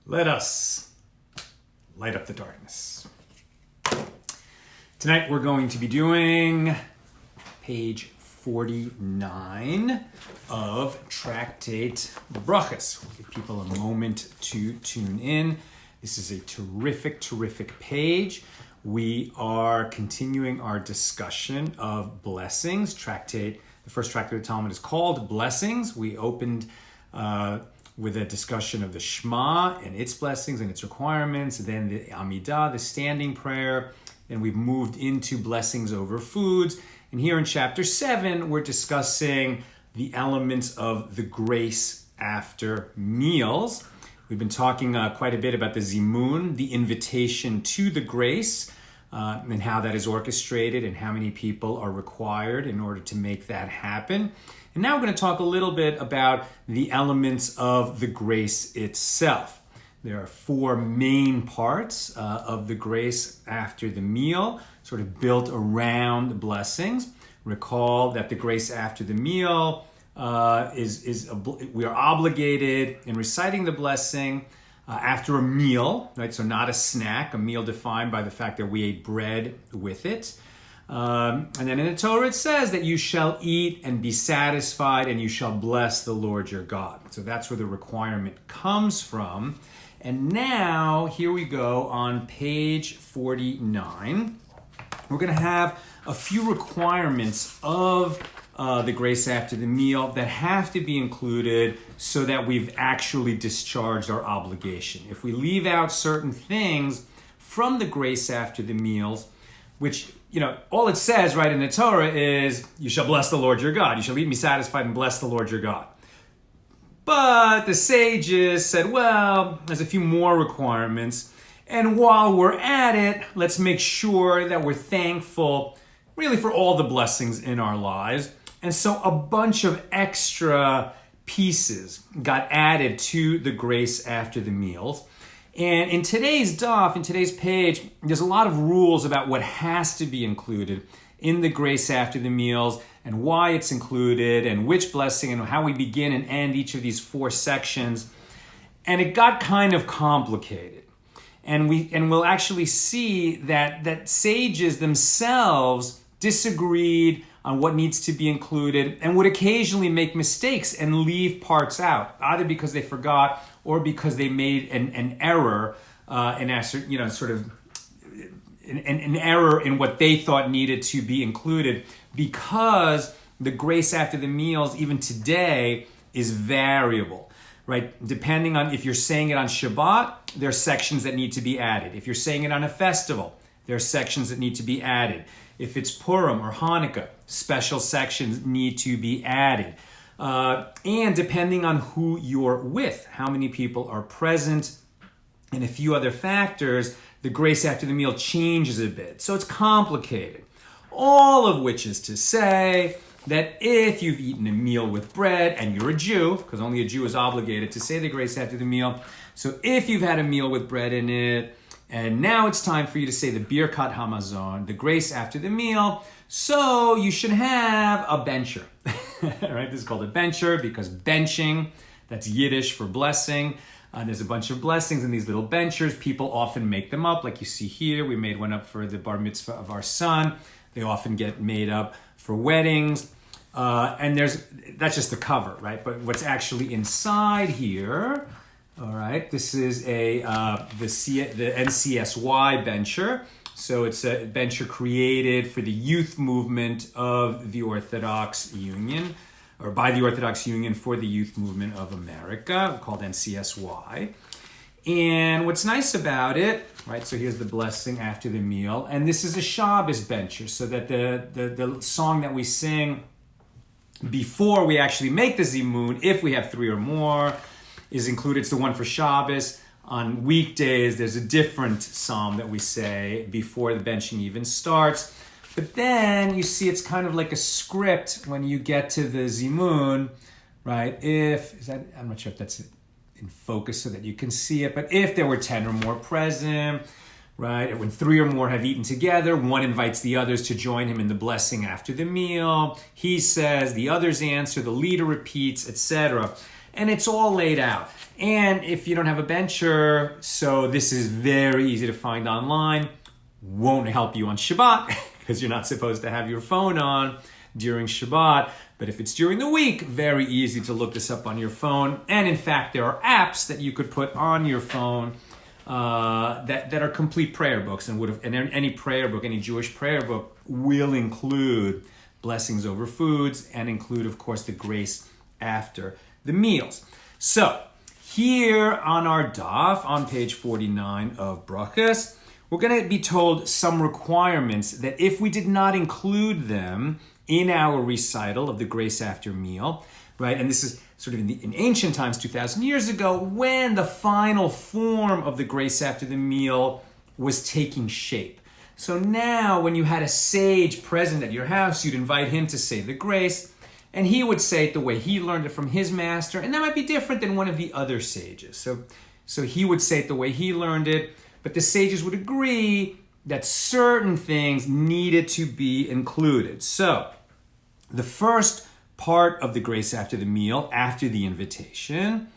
Let us light up the darkness. Tonight we're going to be doing page 49 of Tractate Berachos. We'll give people a moment to tune in. This is a terrific page. We are continuing our discussion of blessings. The first tractate of the Talmud is called Blessings. We opened with a discussion of the Shema and its blessings and its requirements, then the Amidah, the standing prayer, and we've moved into blessings over foods. And here in chapter 7, we're discussing the elements of the grace after meals. We've been talking quite a bit about the zimun, the invitation to the grace, and how that is orchestrated and how many people are required in order to make that happen. And now we're going to talk a little bit about the elements of the grace itself. There are 4 main parts of the grace after the meal, sort of built around the blessings. Recall that the grace after the meal we are obligated in reciting the blessing after a meal, right? So not a snack, a meal defined by the fact that we ate bread with it. And then in the Torah it says that you shall eat and be satisfied and you shall bless the Lord your God. So that's where the requirement comes from. And now here we go on page 49. We're going to have a few requirements of the grace after the meal that have to be included so that we've actually discharged our obligation. If we leave out certain things from the grace after the meals, which, all it says right in the Torah is, you shall bless the Lord your God. You shall eat and be satisfied and bless the Lord your God. But the sages said, well, there's a few more requirements. And while we're at it, let's make sure that we're thankful really for all the blessings in our lives. And so a bunch of extra pieces got added to the grace after the meals. And in today's daf, in today's page, there's a lot of rules about what has to be included in the grace after the meals and why it's included and which blessing and how we begin and end each of these 4 sections. And it got kind of complicated. And we'll actually see that sages themselves disagreed on what needs to be included and would occasionally make mistakes and leave parts out, either because they forgot or because they made an error, an error in what they thought needed to be included, because the grace after the meals, even today, is variable, right? Depending on if you're saying it on Shabbat, there are sections that need to be added. If you're saying it on a festival, there are sections that need to be added. If it's Purim or Hanukkah, special sections need to be added. And depending on who you're with, how many people are present, and a few other factors, the grace after the meal changes a bit. So it's complicated. All of which is to say that if you've eaten a meal with bread, and you're a Jew, because only a Jew is obligated to say the grace after the meal, so if you've had a meal with bread in it, and now it's time for you to say the Birkat Hamazon, the grace after the meal, so you should have a bencher. Right? This is called a bencher because benching, that's Yiddish for blessing. There's a bunch of blessings in these little benchers. People often make them up, like you see here. We made one up for the bar mitzvah of our son. They often get made up for weddings. And that's just the cover, right? But what's actually inside here, all right, this is the NCSY bencher. So it's a bencher created for the youth movement of the Orthodox Union, or by the Orthodox Union for the Youth Movement of America, called NCSY. And what's nice about it, right, so here's the blessing after the meal, and this is a Shabbos bencher, so that the song that we sing before we actually make the zimun, if we have 3 or more, is included. It's the one for Shabbos. On weekdays, there's a different psalm that we say before the benching even starts. But then you see it's kind of like a script when you get to the zimun, right? I'm not sure if that's in focus so that you can see it, but if there were 10 or more present, right? When 3 or more have eaten together, one invites the others to join him in the blessing after the meal. He says, the others answer, the leader repeats, etc. And it's all laid out. And if you don't have a bencher, so this is very easy to find online. Won't help you on Shabbat because you're not supposed to have your phone on during Shabbat. But if it's during the week, very easy to look this up on your phone. And in fact, there are apps that you could put on your phone that are complete prayer books, and any prayer book, any Jewish prayer book will include blessings over foods and include, of course, the grace after the meals. So here on our daf, on page 49 of Berachos, we're going to be told some requirements that if we did not include them in our recital of the grace after meal, right? And this is sort of in ancient times, 2,000 years ago, when the final form of the grace after the meal was taking shape. So now when you had a sage present at your house, you'd invite him to say the grace, and he would say it the way he learned it from his master, and that might be different than one of the other sages. So he would say it the way he learned it, but the sages would agree that certain things needed to be included. So the first part of the grace after the meal, after the invitation,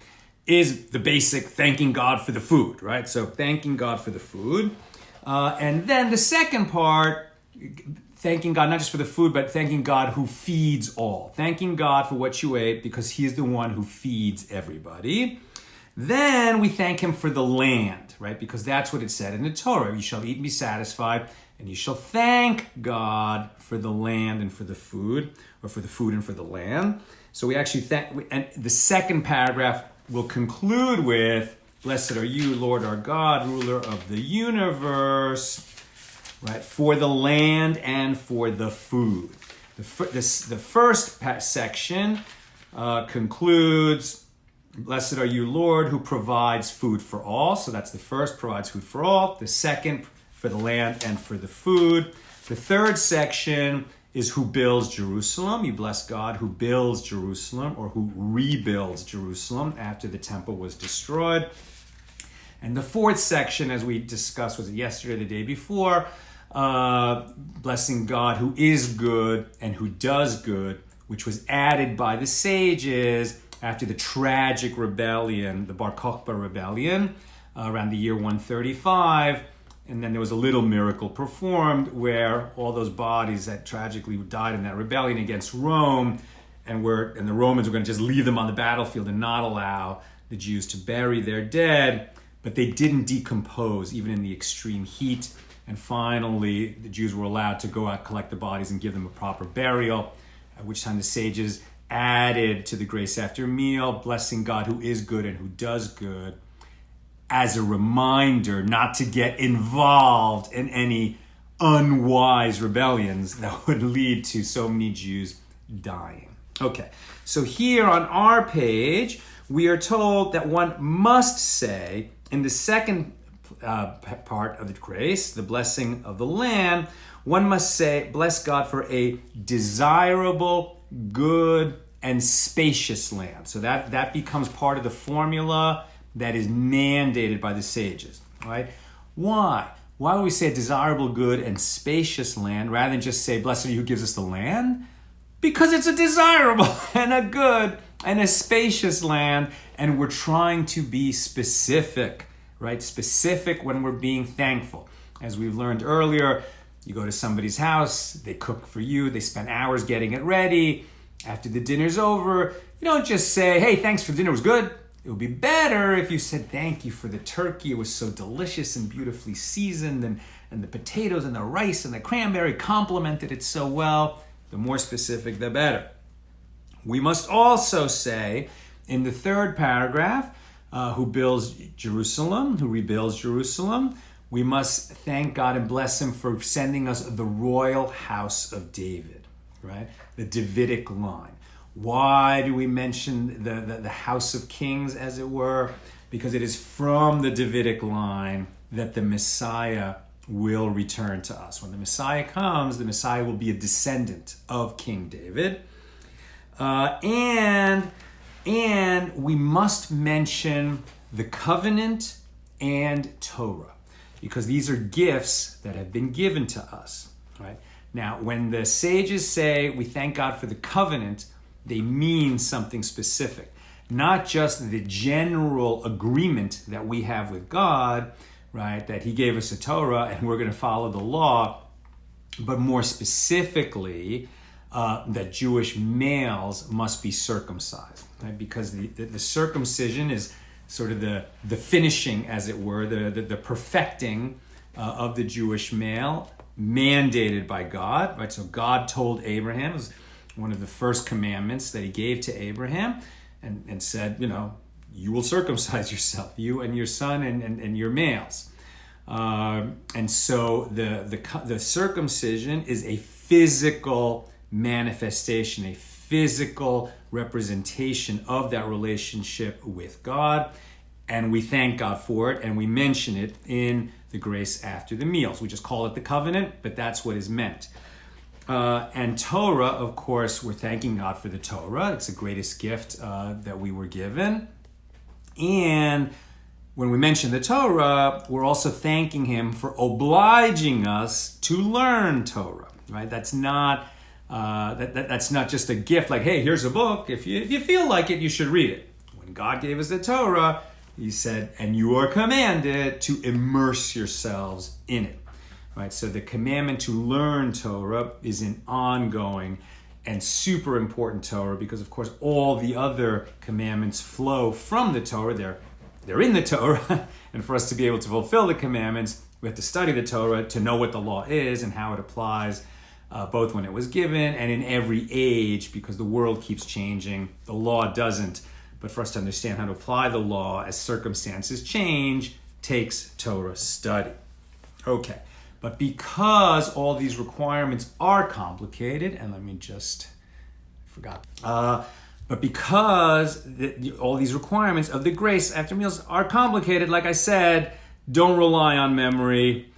is the basic thanking God for the food, right? So thanking God for the food. And then the second part, thanking God not just for the food, but thanking God who feeds all. Thanking God for what you ate because he is the one who feeds everybody. Then we thank him for the land, right? Because that's what it said in the Torah. You shall eat and be satisfied, and you shall thank God for the land and for the food, or for the food and for the land. So we actually and the second paragraph will conclude with, blessed are you, Lord our God, ruler of the universe, right? For the land and for the food. The first section concludes, blessed are you, Lord, who provides food for all. So that's the first, provides food for all. The second, for the land and for the food. The third section is who builds Jerusalem. You bless God who builds Jerusalem, or who rebuilds Jerusalem after the temple was destroyed. And the fourth section, as we discussed, was it yesterday or the day before, blessing God who is good and who does good, which was added by the sages after the tragic rebellion, the Bar Kokhba rebellion, around the year 135. And then there was a little miracle performed where all those bodies that tragically died in that rebellion against Rome, and the Romans were going to just leave them on the battlefield and not allow the Jews to bury their dead, but they didn't decompose even in the extreme heat. And finally, the Jews were allowed to go out, collect the bodies, and give them a proper burial, at which time the sages added to the grace after meal, blessing God who is good and who does good, as a reminder not to get involved in any unwise rebellions that would lead to so many Jews dying. Okay, so here on our page, we are told that one must say, in the second part of the grace, the blessing of the land, one must say, bless God for a desirable, good, and spacious land. So that becomes part of the formula that is mandated by the sages, right? Why? Why would we say a desirable, good, and spacious land rather than just say, blessed are you who gives us the land? Because it's a desirable and a good and a spacious land, and we're trying to be specific, right? Specific when we're being thankful. As we've learned earlier, you go to somebody's house, they cook for you, they spend hours getting it ready. After the dinner's over, you don't just say, hey, thanks for dinner, it was good. It would be better if you said, thank you for the turkey. It was so delicious and beautifully seasoned, and the potatoes and the rice and the cranberry complemented it so well. The more specific, the better. We must also say, in the third paragraph, who builds Jerusalem, who rebuilds Jerusalem, we must thank God and bless him for sending us the royal house of David, right? The Davidic line. Why do we mention the house of kings, as it were? Because it is from the Davidic line that the Messiah will return to us. When the Messiah comes, the Messiah will be a descendant of King David. And we must mention the covenant and Torah, because these are gifts that have been given to us, right? Now, when the sages say we thank God for the covenant, they mean something specific. not just the general agreement that we have with God, right, that he gave us a Torah and we're going to follow the law, but more specifically, that Jewish males must be circumcised, right? Because the circumcision is sort of the finishing, as it were, the perfecting of the Jewish male, mandated by God, right? So God told Abraham, it was one of the first commandments that he gave to Abraham, and said, you will circumcise yourself, you and your son and your males. And so the circumcision is a physical manifestation, a physical representation of that relationship with God. And we thank God for it, and we mention it in the grace after the meals. We just call it the covenant, but that's what is meant. And Torah, of course, we're thanking God for the Torah. It's the greatest gift that we were given. And when we mention the Torah, we're also thanking him for obliging us to learn Torah, right? That's not that's not just a gift like, hey, here's a book. If you feel like it, you should read it. When God gave us the Torah, he said, and you are commanded to immerse yourselves in it, right? So the commandment to learn Torah is an ongoing and super important Torah, because of course all the other commandments flow from the Torah. They're in the Torah, and for us to be able to fulfill the commandments, we have to study the Torah to know what the law is and how it applies, both when it was given and in every age, because the world keeps changing. The law doesn't. But for us to understand how to apply the law as circumstances change takes Torah study. Okay, but because all these requirements are complicated, and but because all these requirements of the grace after meals are complicated, like I said, don't rely on memory.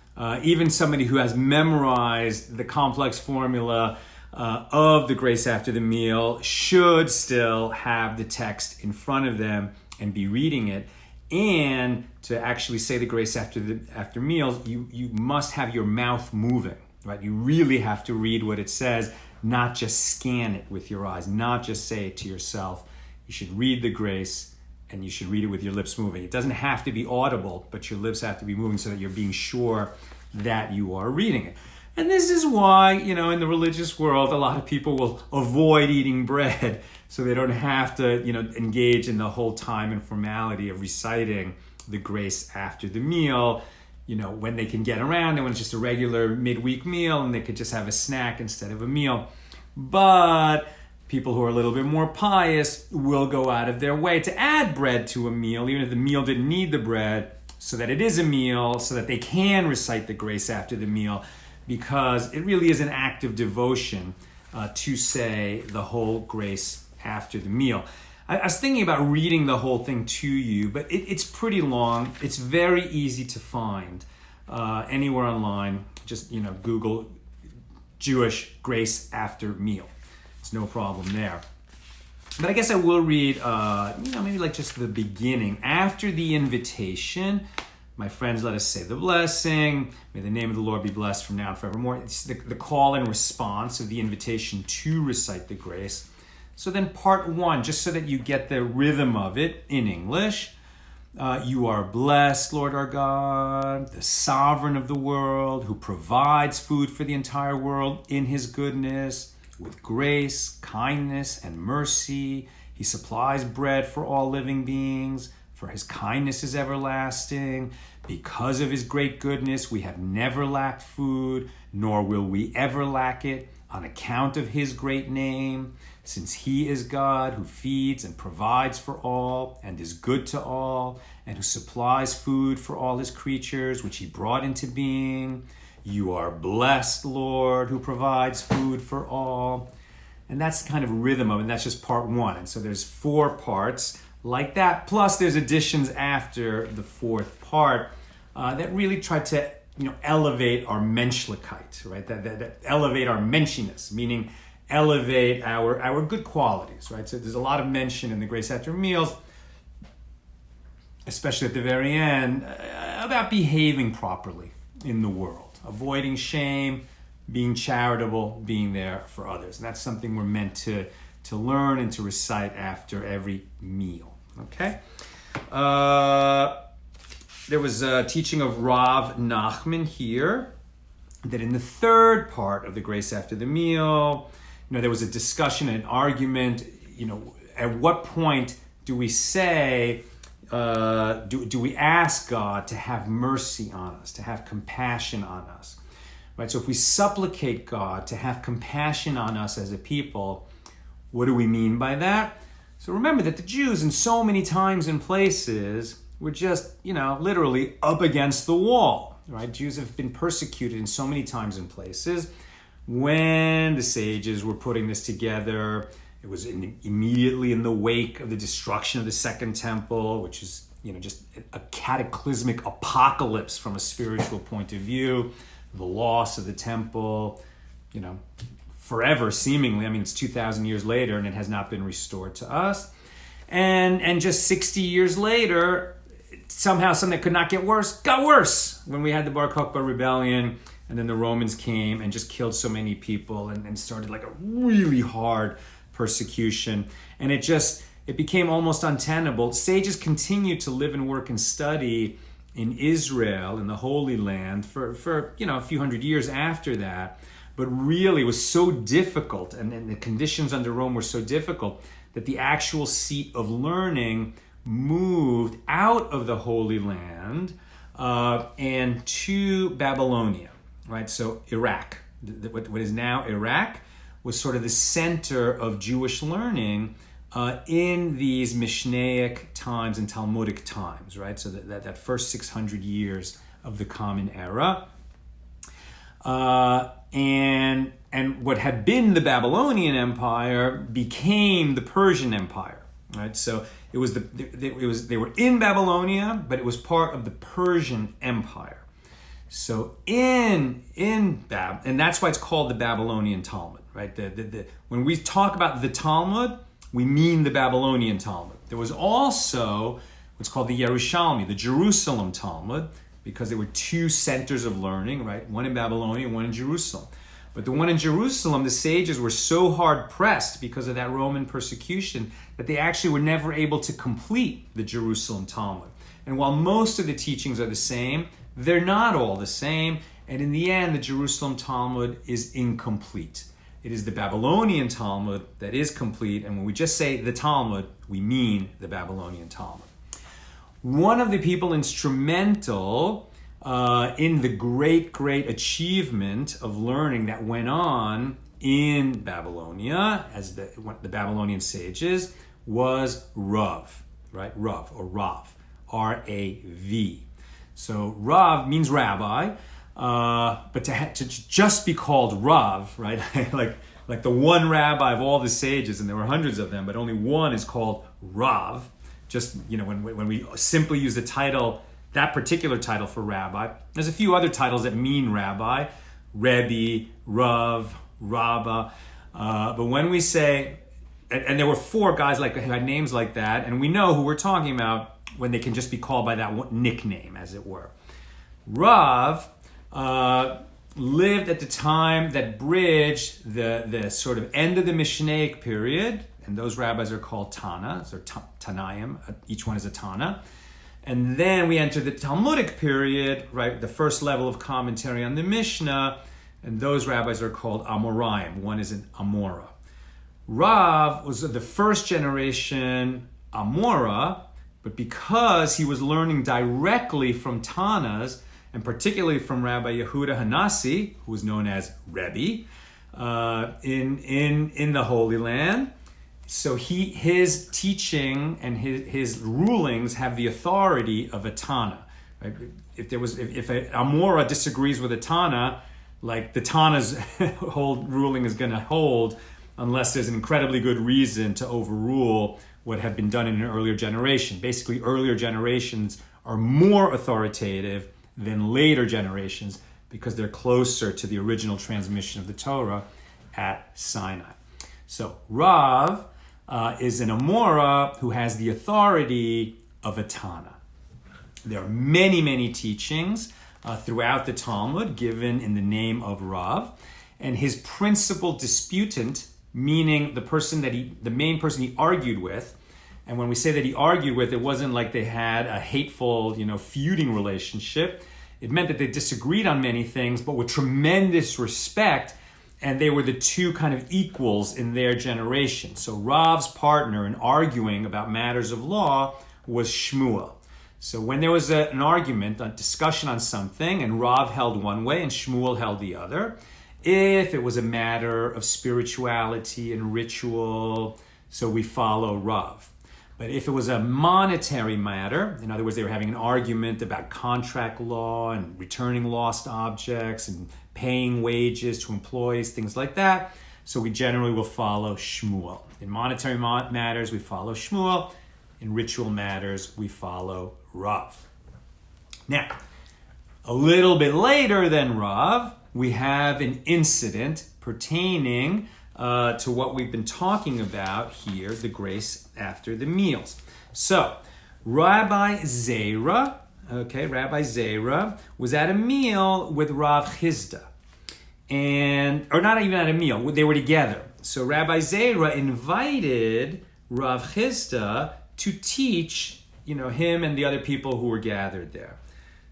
Even somebody who has memorized the complex formula of the grace after the meal should still have the text in front of them and be reading it. And to actually say the grace after meals, you must have your mouth moving, right? You really have to read what it says, not just scan it with your eyes, not just say it to yourself. You should read the grace, and you should read it with your lips moving. It doesn't have to be audible, but your lips have to be moving so that you're being sure that you are reading it. And this is why, in the religious world, a lot of people will avoid eating bread so they don't have to, engage in the whole time and formality of reciting the grace after the meal, when they can get around and when it's just a regular midweek meal and they could just have a snack instead of a meal. But people who are a little bit more pious will go out of their way to add bread to a meal, even if the meal didn't need the bread, so that it is a meal, so that they can recite the grace after the meal, because it really is an act of devotion to say the whole grace after the meal. I was thinking about reading the whole thing to you, but it's pretty long. It's very easy to find anywhere online. Just Google Jewish grace after meal. It's no problem there. But I guess I will read, maybe like just the beginning. After the invitation, my friends, let us say the blessing. May the name of the Lord be blessed from now and forevermore. It's the call and response of the invitation to recite the grace. So then part one, just so that you get the rhythm of it in English. You are blessed, Lord our God, the sovereign of the world, who provides food for the entire world in his goodness. With grace, kindness, and mercy, he supplies bread for all living beings, for his kindness is everlasting. Because of his great goodness, we have never lacked food, nor will we ever lack it, on account of his great name, since he is God who feeds and provides for all, and is good to all, and who supplies food for all his creatures, which he brought into being. You are blessed, Lord, who provides food for all. And that's the kind of rhythm of it, and that's just part one. And so there's 4 parts like that, plus there's additions after the 4th part that really try to elevate our menschlichkeit, right? That elevate our menshiness, meaning elevate our good qualities, right? So there's a lot of mention in the grace after meals, especially at the very end, about behaving properly in the world. Avoiding shame, being charitable, being there for others. And that's something we're meant to to learn and to recite after every meal. Okay? There was a teaching of Rav Nachman here, that in the third part of the grace after the meal, there was a discussion, an argument, at what point do we say, do we ask God to have mercy on us, to have compassion on us, right? So if we supplicate God to have compassion on us as a people, what do we mean by that? So remember that the Jews in so many times and places were just, literally up against the wall, right? Jews have been persecuted in so many times and places. When the sages were putting this together, it was immediately in the wake of the destruction of the Second Temple, which is, just a cataclysmic apocalypse from a spiritual point of view. The loss of the temple, forever seemingly. I mean, it's 2,000 years later and it has not been restored to us. And just 60 years later, somehow something that could not get worse got worse when we had the Bar Kokhba rebellion, and then the Romans came and just killed so many people and started like a really hard persecution. And it became almost untenable. Sages continued to live and work and study in Israel, in the Holy Land, for a few hundred years after that. But really it was so difficult, and the conditions under Rome were so difficult, that the actual seat of learning moved out of the Holy Land and to Babylonia, right? So Iraq, what is now Iraq, was sort of the center of Jewish learning in these Mishnaic times and Talmudic times, right? So that first 600 years of the Common Era. And what had been the Babylonian Empire became the Persian Empire, right? So they were in Babylonia, but it was part of the Persian Empire. So and that's why it's called the Babylonian Talmud, right? When we talk about the Talmud, we mean the Babylonian Talmud. There was also what's called the Yerushalmi, the Jerusalem Talmud, because there were two centers of learning, right? One in Babylonia, one in Jerusalem. But the one in Jerusalem, the sages were so hard pressed because of that Roman persecution that they actually were never able to complete the Jerusalem Talmud. And while most of the teachings are the same, they're not all the same. And in the end, the Jerusalem Talmud is incomplete. It is the Babylonian Talmud that is complete. And when we just say the Talmud, we mean the Babylonian Talmud. One of the people instrumental in the great achievement of learning that went on in Babylonia, as the Babylonian sages, was Rav, right? Rav, or Rav, R-A-V. So Rav means rabbi, but to just be called Rav, right? like the one rabbi of all the sages, and there were hundreds of them, but only one is called Rav. Just, when we simply use the title, that particular title for rabbi, there's a few other titles that mean rabbi, Rebbe, Rav, Rabbah. But when we say, and there were four guys who had names like that, and we know who we're talking about when they can just be called by that one nickname, as it were. Rav lived at the time that bridged the sort of end of the Mishnaic period, and those rabbis are called Tana, or Tanaim, each one is a Tana. And then we enter the Talmudic period, right, the first level of commentary on the Mishnah, and those rabbis are called Amoraim. One is an Amora. Rav was the first generation Amora, but because he was learning directly from Tanas, and particularly from Rabbi Yehuda Hanassi, who was known as Rebbe, in the Holy Land, so his teaching and his rulings have the authority of a Tana. Right? If an Amora disagrees with a Tana, like the Tana's whole ruling is going to hold, unless there's an incredibly good reason to overrule what had been done in an earlier generation. Basically, earlier generations are more authoritative than later generations because they're closer to the original transmission of the Torah at Sinai. So Rav is an Amora who has the authority of a Tana. There are many teachings throughout the Talmud given in the name of Rav, and his principal disputant meaning the main person he argued with. And when we say that he argued with, it wasn't like they had a hateful, feuding relationship. It meant that they disagreed on many things, but with tremendous respect, and they were the two kind of equals in their generation. So Rav's partner in arguing about matters of law was Shmuel. So when there was an argument, a discussion on something, and Rav held one way and Shmuel held the other, if it was a matter of spirituality and ritual, so we follow Rav. But if it was a monetary matter, in other words, they were having an argument about contract law and returning lost objects and paying wages to employees, things like that, so we generally will follow Shmuel. In monetary matters, we follow Shmuel. In ritual matters, we follow Rav. Now, a little bit later than Rav, we have an incident pertaining to what we've been talking about here, the grace after the meals. So, Rabbi Zahra was at a meal with Rav Chisda. Or not even at a meal, they were together. So Rabbi Zahra invited Rav Chisda to teach, him and the other people who were gathered there.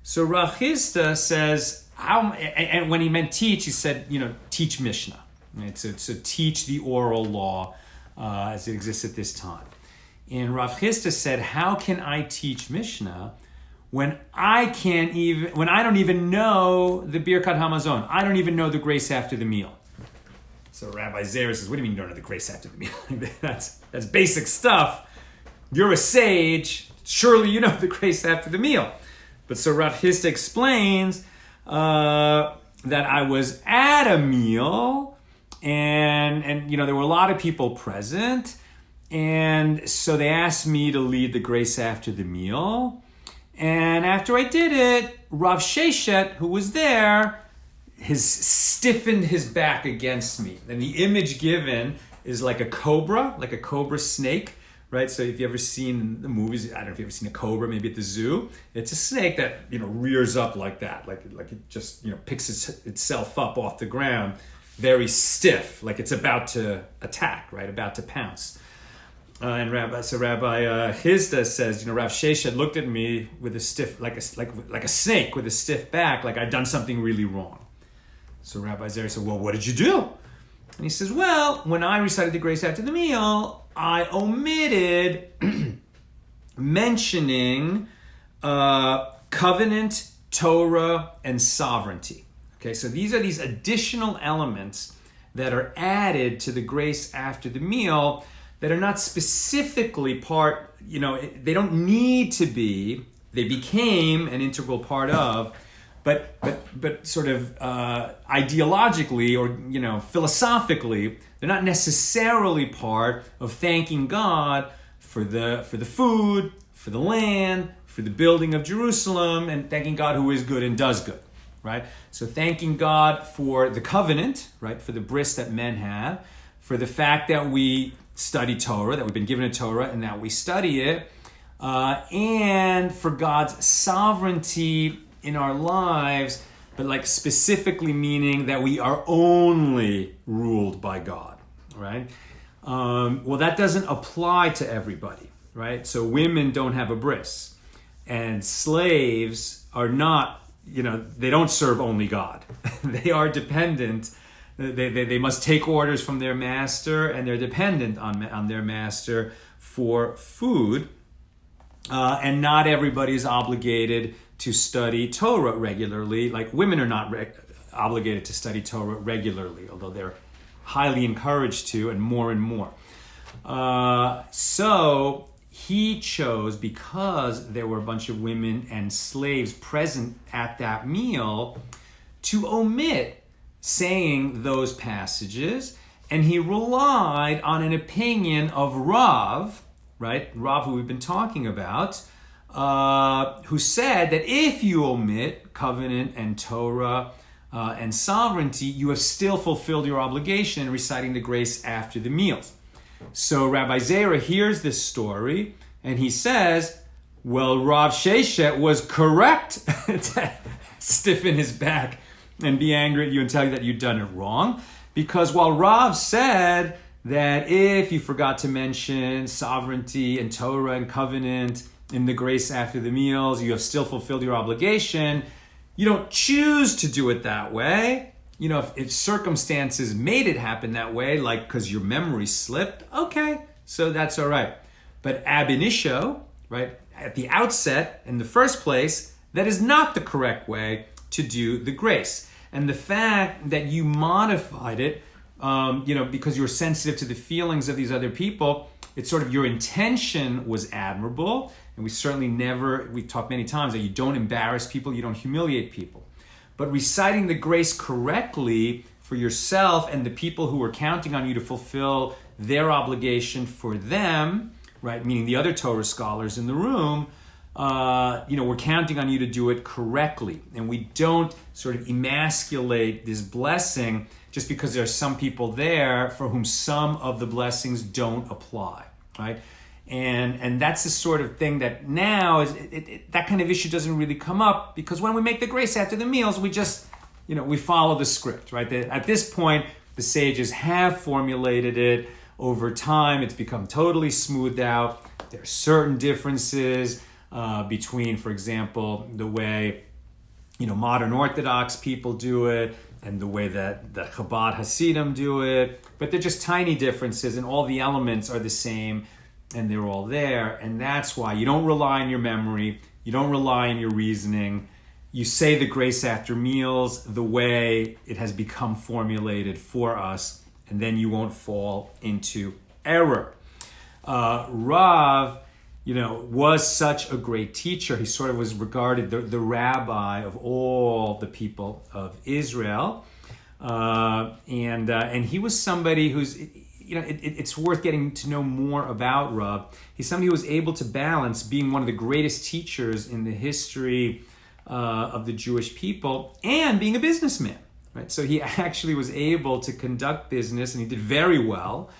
So Rav Chisda says, and when he meant teach, he said, teach Mishnah. Right? So teach the oral law as it exists at this time. And Rav Chisda said, how can I teach Mishnah when I don't even know the Birkat Hamazon? I don't even know the grace after the meal. So Rabbi Zahra says, what do you mean you don't know the grace after the meal? That's basic stuff. You're a sage. Surely you know the grace after the meal. But so Rav Chisda explains that I was at a meal and there were a lot of people present. And so they asked me to lead the grace after the meal. And after I did it, Rav Sheshet, who was there, has stiffened his back against me. And the image given is like a cobra snake, right? So if you've ever seen the movies, I don't know if you've ever seen a cobra, maybe at the zoo. It's a snake that, rears up like that, like it just, picks itself up off the ground, very stiff, like it's about to attack, right? About to pounce. And Rabbi Chisda says, Rav Sheshet looked at me with a stiff, like a snake with a stiff back, like I'd done something really wrong. So Rabbi Zahra said, well, what did you do? And he says, well, when I recited the grace after the meal, I omitted mentioning covenant, Torah, and sovereignty. Okay, so these are these additional elements that are added to the grace after the meal that are not specifically part, they don't need to be, they became an integral part of, but sort of ideologically or, philosophically, they're not necessarily part of thanking God for the food, for the land, for the building of Jerusalem, and thanking God who is good and does good, right? So thanking God for the covenant, right, for the bris that men have, for the fact that we study Torah, that we've been given a Torah and that we study it, and for God's sovereignty in our lives, but specifically meaning that we are only ruled by God, right? Well, that doesn't apply to everybody, right? So women don't have a bris, and slaves are not, they don't serve only God. They are dependent. They must take orders from their master, and they're dependent on their master for food. And not everybody is obligated to study Torah regularly. Like women are not obligated to study Torah regularly, although they're highly encouraged to, and more. So he chose, because there were a bunch of women and slaves present at that meal, to omit saying those passages, and he relied on an opinion of Rav, right? Rav, who we've been talking about, who said that if you omit covenant and Torah and sovereignty, you have still fulfilled your obligation in reciting the grace after the meals. So Rabbi Zahra hears this story, and he says, well, Rav Sheshet was correct to stiffen his back and be angry at you and tell you that you'd done it wrong. Because while Rav said that if you forgot to mention sovereignty and Torah and covenant in the grace after the meals, you have still fulfilled your obligation. You don't choose to do it that way. If circumstances made it happen that way, like because your memory slipped, okay, so that's all right. But ab initio, right, at the outset, in the first place, that is not the correct way to do the grace. And the fact that you modified it, because you're sensitive to the feelings of these other people, it's sort of your intention was admirable. And we talked many times that you don't embarrass people, you don't humiliate people. But reciting the grace correctly for yourself and the people who are counting on you to fulfill their obligation for them, right, meaning the other Torah scholars in the room, we're counting on you to do it correctly. And we don't sort of emasculate this blessing just because there are some people there for whom some of the blessings don't apply, right? And that's the sort of thing that now, that kind of issue doesn't really come up, because when we make the grace after the meals, we just, we follow the script, right? At this point, the sages have formulated it. Over time, it's become totally smoothed out. There are certain differences between, for example, the way, modern Orthodox people do it and the way that the Chabad Hasidim do it. But they're just tiny differences, and all the elements are the same, and they're all there. And that's why you don't rely on your memory. You don't rely on your reasoning. You say the grace after meals the way it has become formulated for us, and then you won't fall into error. Rav, was such a great teacher. He sort of was regarded the rabbi of all the people of Israel. And he was somebody who's, it's worth getting to know more about Rav. He's somebody who was able to balance being one of the greatest teachers in the history of the Jewish people and being a businessman, right? So he actually was able to conduct business, and he did very well.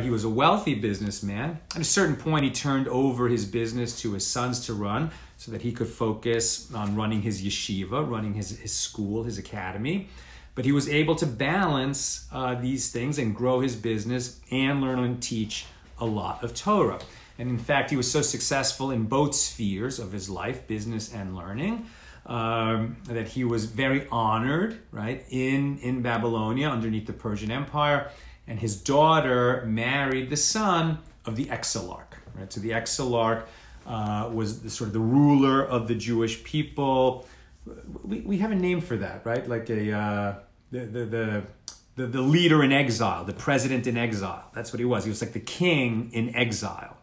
He was a wealthy businessman. At a certain point, he turned over his business to his sons to run so that he could focus on running his yeshiva, running his school, his academy. But he was able to balance these things and grow his business and learn and teach a lot of Torah. And in fact, he was so successful in both spheres of his life, business and learning, that he was very honored, right, in Babylonia underneath the Persian Empire. And his daughter married the son of the exilarch, right? So the exilarch was the ruler of the Jewish people. We have a name for that, right? Like the leader in exile, the president in exile. That's what he was. He was like the king in exile.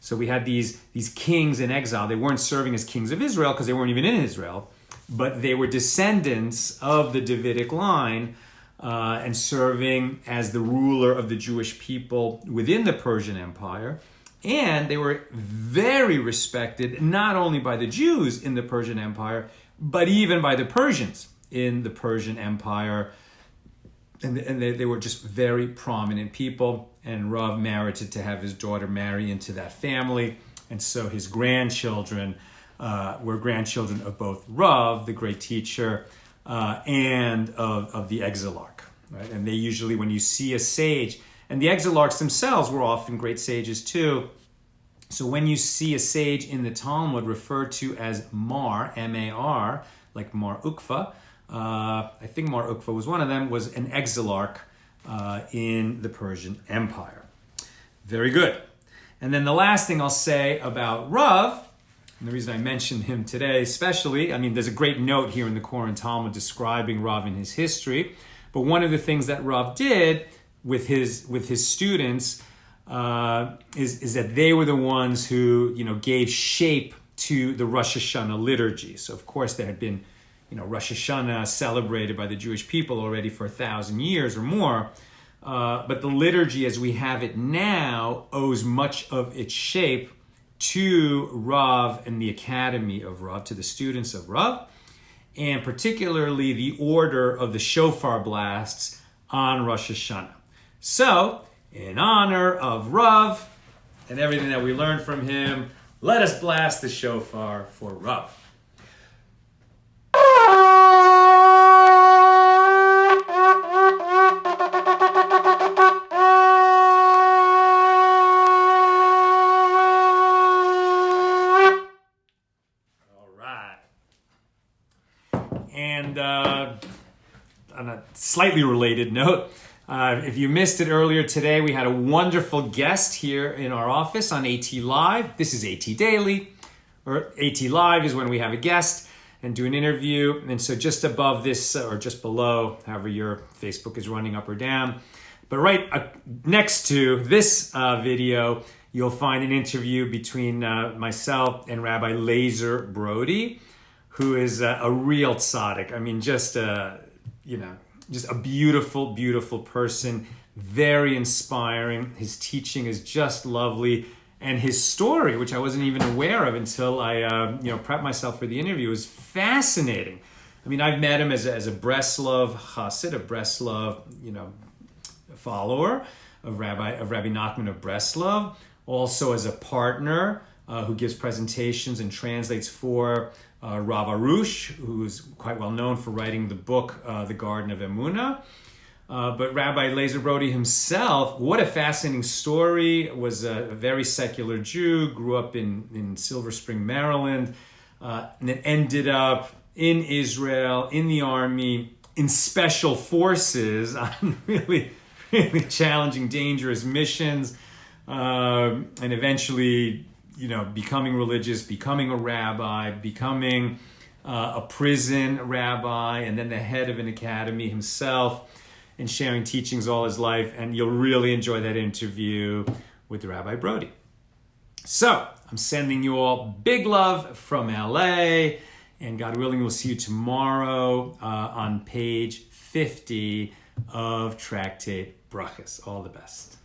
So we had these kings in exile. They weren't serving as kings of Israel because they weren't even in Israel, but they were descendants of the Davidic line, and serving as the ruler of the Jewish people within the Persian Empire. And they were very respected, not only by the Jews in the Persian Empire, but even by the Persians in the Persian Empire. And they were just very prominent people. And Rav merited to have his daughter marry into that family. And so his grandchildren were grandchildren of both Rav, the great teacher, and of the exilarch, right? And they usually, when you see a sage, and the exilarchs themselves were often great sages too. So when you see a sage in the Talmud referred to as Mar, M-A-R, like Mar Ukva, I think Mar Ukva was one of them, was an exilarch in the Persian Empire. Very good. And then the last thing I'll say about Rav, and the reason I mentioned him today especially, there's a great note here in the Koran Talmud describing Rav and his history, but one of the things that Rav did with his students is that they were the ones who gave shape to the Rosh Hashanah liturgy. So of course there had been Rosh Hashanah celebrated by the Jewish people already for 1,000 years or more, but the liturgy as we have it now owes much of its shape to Rav and the academy of Rav, to the students of Rav, and particularly the order of the Shofar Blasts on Rosh Hashanah. So, in honor of Rav and everything that we learned from him, let us blast the shofar for Rav. And on a slightly related note, if you missed it earlier today, we had a wonderful guest here in our office on AT Live. This is AT Daily, or AT Live is when we have a guest and do an interview. And so just above this, or just below, however your Facebook is running up or down, but right next to this video, you'll find an interview between myself and Rabbi Lazer Brody, who is a real tzaddik. I mean, just a beautiful, beautiful person, very inspiring. His teaching is just lovely. And his story, which I wasn't even aware of until I prepped myself for the interview, is fascinating. I mean, I've met him as a Breslov chassid, a Breslov, follower of Rabbi Nachman of Breslov, also as a partner who gives presentations and translates for Rav Arush, who's quite well known for writing the book, The Garden of Emunah. But Rabbi Lazer Brody himself, what a fascinating story, was a very secular Jew, grew up in Silver Spring, Maryland, and then ended up in Israel, in the army, in special forces on really, really challenging, dangerous missions, and eventually becoming religious, becoming a rabbi, becoming a prison rabbi, and then the head of an academy himself, and sharing teachings all his life. And you'll really enjoy that interview with Rabbi Brody. So I'm sending you all big love from LA, and God willing, we'll see you tomorrow on page 50 of Tractate Berachos. All the best.